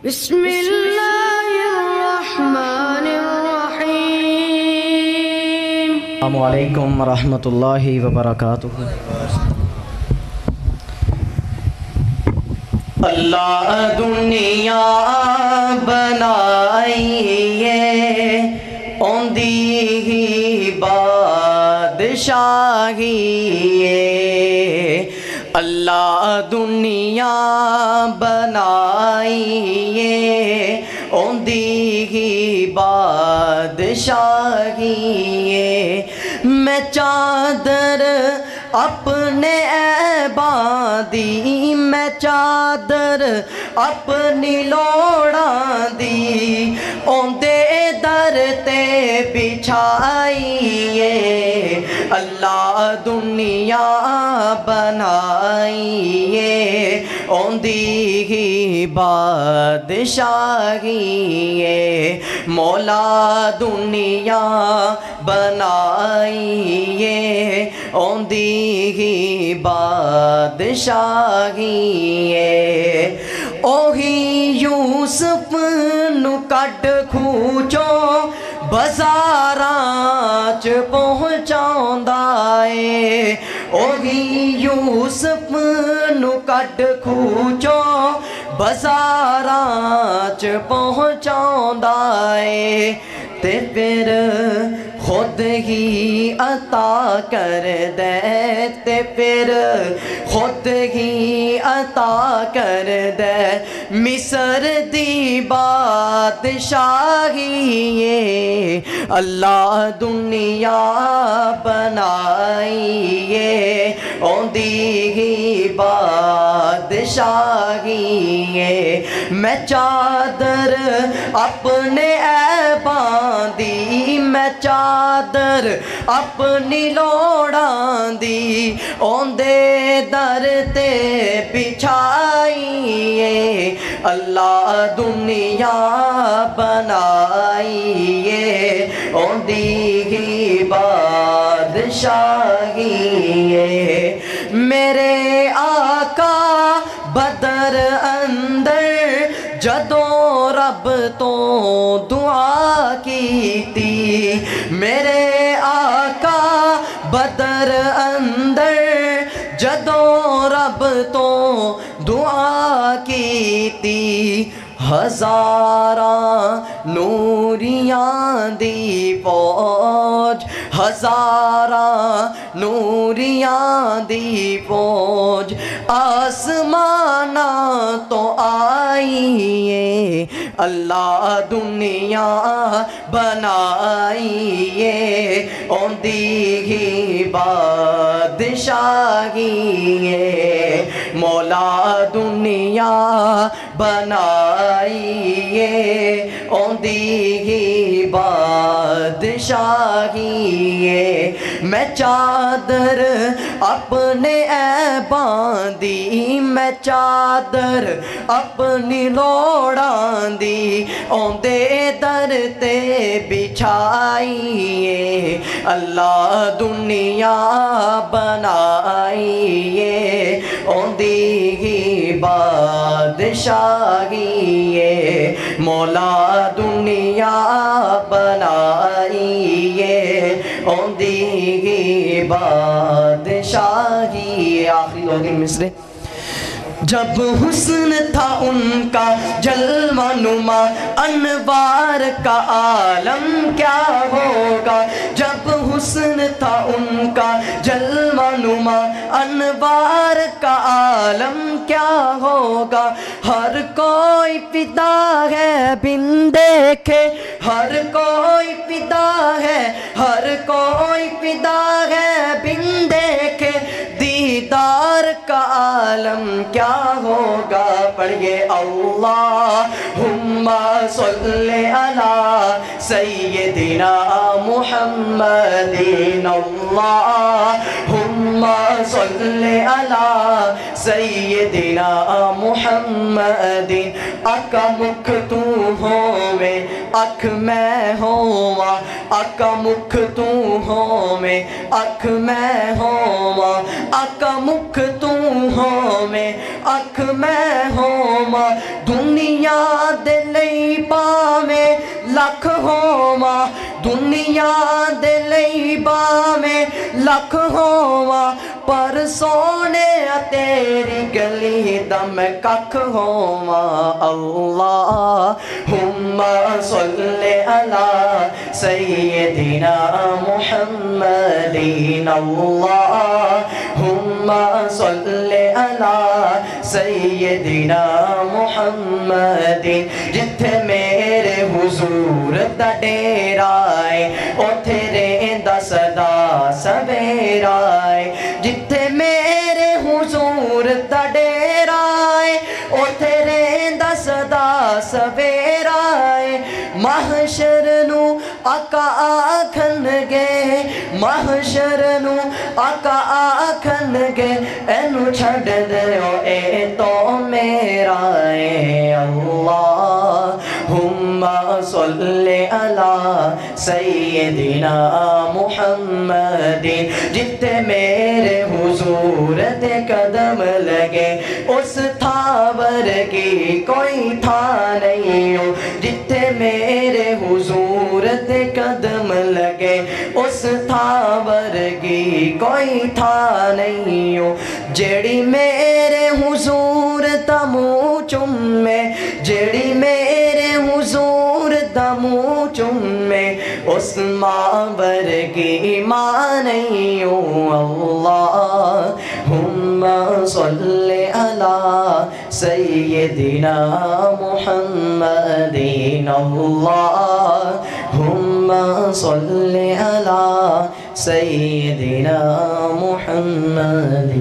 بسم اللہ الرحمن الرحیم۔ السلام علیکم ورحمۃ اللہ وبرکاتہ۔ اللہ دنیا بنائیے اوندی ہی بادشاہی اللہ دنیا بنائیے اوندی ہی بادشاہی میں چادر اپنے عیباں دی میں چادر اپنی لوڑاں دی اوندے در تے بچھائیے اللہ دنیا بنائیے اوندی ہی بادشاہی مولا دنیا بنائیے اوندی ہی بادشاہی اوہی یوسف نو کٹ کھوچوں بازاراں چ پہنچاوندا اے اوہی یوسف نو کٹ کھوچوں بازاراں چ پہنچاوندا اے تے پھر خود ہی عطا کر دے تے پھر خود ہی عطا کر دے مصر دی بادشاہی اللہ دنیا بنائیے اوندی ہی بادشاہی میں چادر اپنے عیباں دی میں چادر اپنی لوڑاں دی اوندے در تے بچھائیے اللہ دنیا بنائیے اوندی ہی بادشاہی میرے آقا بدر اندر جدوں رب تو دعا کیتی میرے آقا بدر اندر جدوں رب تو دعا کیتی ہزاراں نوریاں دی فوج ہزاراں نوریاں دی فوج آسماناں تو آئیے اللہ دنیا بنائیے اوندی ہی بادشاہی مولا دنیا بنائیے اوندی ہی بادشاہی میں چادر اپنے عیباں دی میں چادر اپنی لوڑاں دی اوندے در تے بچھائیے اللہ دنیا بنائیے اوندی ہی بادشاہی مولا دنیا بنائیے اوندی ہی بادشاہی آخری ہوگی مصرے جب حسن تھا ان کا جلوہ نما انوار کا عالم کیا ہوگا جب حسن تھا ان کا جلوہ نما انوار کا عالم کیا ہوگا ہر کوئی فدا ہے بن دیکھے ہر کوئی فدا ہے ہر کوئی فدا ہے بن دیکھے دیدار کا عالم کیا ہوگا پڑھئے اللہم صل علی سیدنا محمد اللہم صل علی سیدنا محمد آقا مکھ تو ہوویں اکھ میں ہوواں آقا مکھ تو ہوویں اکھ میں ہوواں آقا مکھ تو ہوویں اکھ میں ہوواں دنیا دے لئی پاویں لکھ ہوواں دنیا دے لئی پاویں لکھ ہوواں پر سونے تیری گلی دا میں ککھ ہوواں اللہم صل علی سیدنا محمد اللہم صل علی سیدنا محمد جتھے میرے حضور دا ڈیرہ ہے اوتھے رہندا سدا سویرا ہے جتھے میرے حضور دا ڈیرہ ہے اوتھے رہندا سدا سویرا ہے محشر نو آقا آکھن گے محشر نو آقا آکھن گے اینو چھڈ دیو اے تو میرا ہے اللہم صل علی سیدنا محمد جتے میرے حضور دے قدم لگے اس تھا ورگی کوئی تھا نہیں ہو جتے میرے حضور دے قدم لگے اس تھا ورگی کوئی تھا نہیں ہو جیڑی میرے حضور دا منہ چومے جیڑی میرے حضور دا منہ چومے اس ماں ورگی ماں نہیں ہو اللہم صل علی سیدنا محمد اللہم صل علی سیدنا محمد